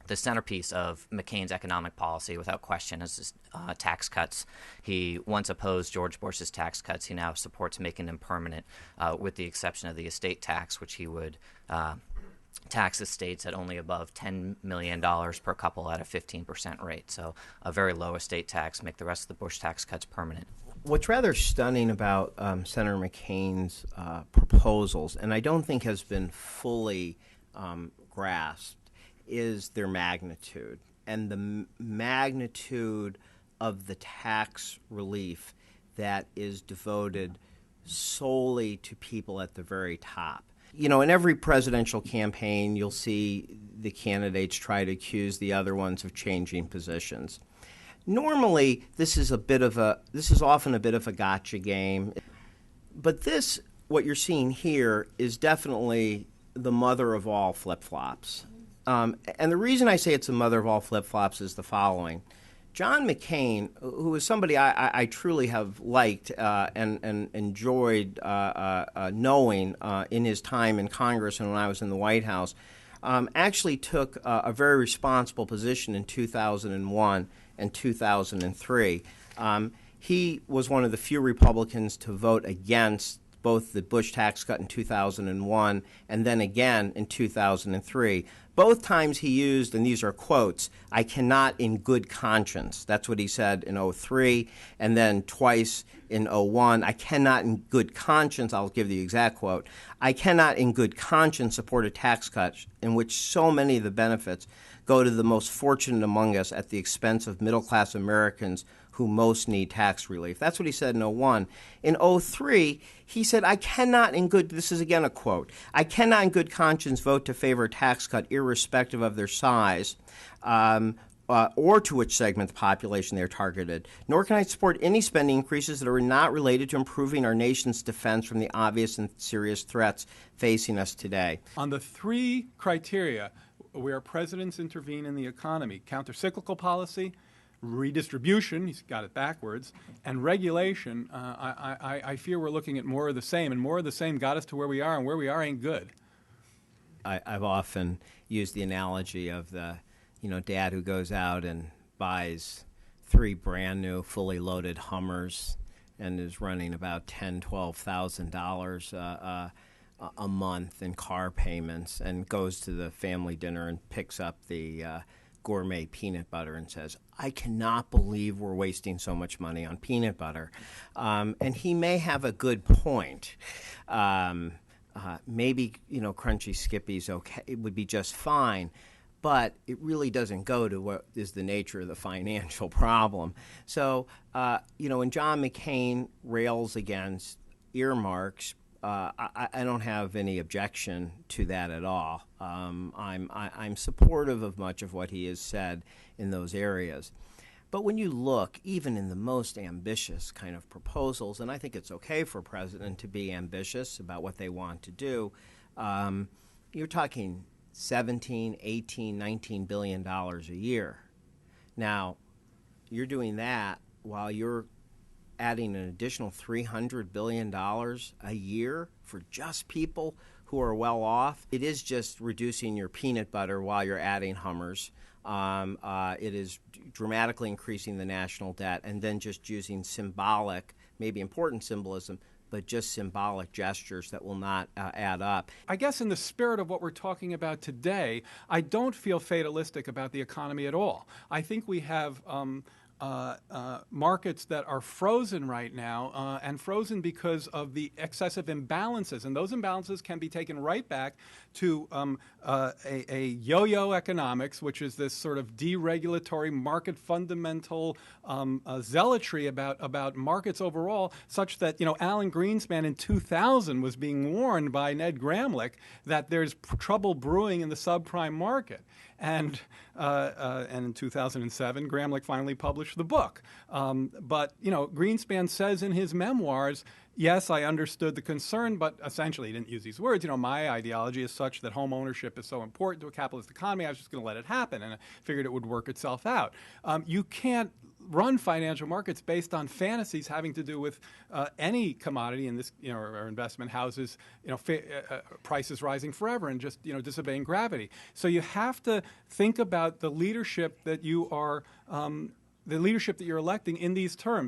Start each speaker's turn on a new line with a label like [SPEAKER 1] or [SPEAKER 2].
[SPEAKER 1] the centerpiece of McCain's economic policy, without question, is his, tax cuts. He once opposed George Bush's tax cuts. He now supports making them permanent, with the exception of the estate tax, which he would tax estates at only above $10 million per couple at a 15% rate. So a very low estate tax, make the rest of the Bush tax cuts permanent.
[SPEAKER 2] What's rather stunning about Senator McCain's proposals, and I don't think has been fully grasped, is their magnitude and the magnitude of the tax relief that is devoted solely to people at the very top. You know, in every presidential campaign, you'll see the candidates try to accuse the other ones of changing positions. Normally, this is often a bit of a gotcha game. But this, what you're seeing here, is definitely the mother of all flip-flops. And the reason I say it's the mother of all flip-flops is the following. John McCain, who is somebody I truly have liked and enjoyed knowing in his time in Congress and when I was in the White House, actually took a very responsible position in 2001 and 2003. He was one of the few Republicans to vote against both the Bush tax cut in 2001 and then again in 2003. Both times he used, and these are quotes, "I cannot in good conscience." That's what he said in 03, and then twice in 01. "I cannot in good conscience," I'll give the exact quote, "I cannot in good conscience support a tax cut in which so many of the benefits go to the most fortunate among us at the expense of middle-class Americans who most need tax relief." That's what he said in 01. In 03, he said, "I cannot in good," this is again a quote, "I cannot in good conscience vote to favor a tax cut irrespective of their size or to which segment of the population they are targeted, nor can I support any spending increases that are not related to improving our nation's defense from the obvious and serious threats facing us today."
[SPEAKER 3] On the three criteria where presidents intervene in the economy, countercyclical policy, redistribution, he's got it backwards, and regulation, I fear we're looking at more of the same, and more of the same got us to where we are, and where we are ain't good.
[SPEAKER 2] I've often used the analogy of the, dad who goes out and buys 3 brand new, fully loaded Hummers and is running about $10,000, $12,000 a month in car payments, and goes to the family dinner and picks up the gourmet peanut butter and says, "I cannot believe we're wasting so much money on peanut butter." And he may have a good point. Maybe, Crunchy Skippy's okay, it would be just fine, but it really doesn't go to what is the nature of the financial problem. So, when John McCain rails against earmarks, I don't have any objection to that at all. I'm supportive of much of what he has said in those areas. But when you look, even in the most ambitious kind of proposals, and I think it's okay for a president to be ambitious about what they want to do, you're talking $17, $18, $19 billion a year. Now, you're doing that while you're adding an additional $300 billion a year for just people who are well off. It is just reducing your peanut butter while you're adding Hummers. It is dramatically increasing the national debt and then just using symbolic, maybe important symbolism, but just symbolic gestures that will not add up.
[SPEAKER 3] I guess in the spirit of what we're talking about today, I don't feel fatalistic about the economy at all. I think we have markets that are frozen right now, and frozen because of the excessive imbalances. And those imbalances can be taken right back to a yo-yo economics, which is this sort of deregulatory market fundamental zealotry about markets overall, such that, Alan Greenspan in 2000 was being warned by Ned Gramlich that there's trouble brewing in the subprime market. And in 2007, Gramlich finally published the book. But Greenspan says in his memoirs, yes, I understood the concern, but essentially he didn't use these words. My ideology is such that home ownership is so important to a capitalist economy, I was just going to let it happen, and I figured it would work itself out. You can't run financial markets based on fantasies having to do with any commodity in this, or investment houses, prices rising forever and just, disobeying gravity. So you have to think about the leadership that you are, the leadership that you're electing in these terms.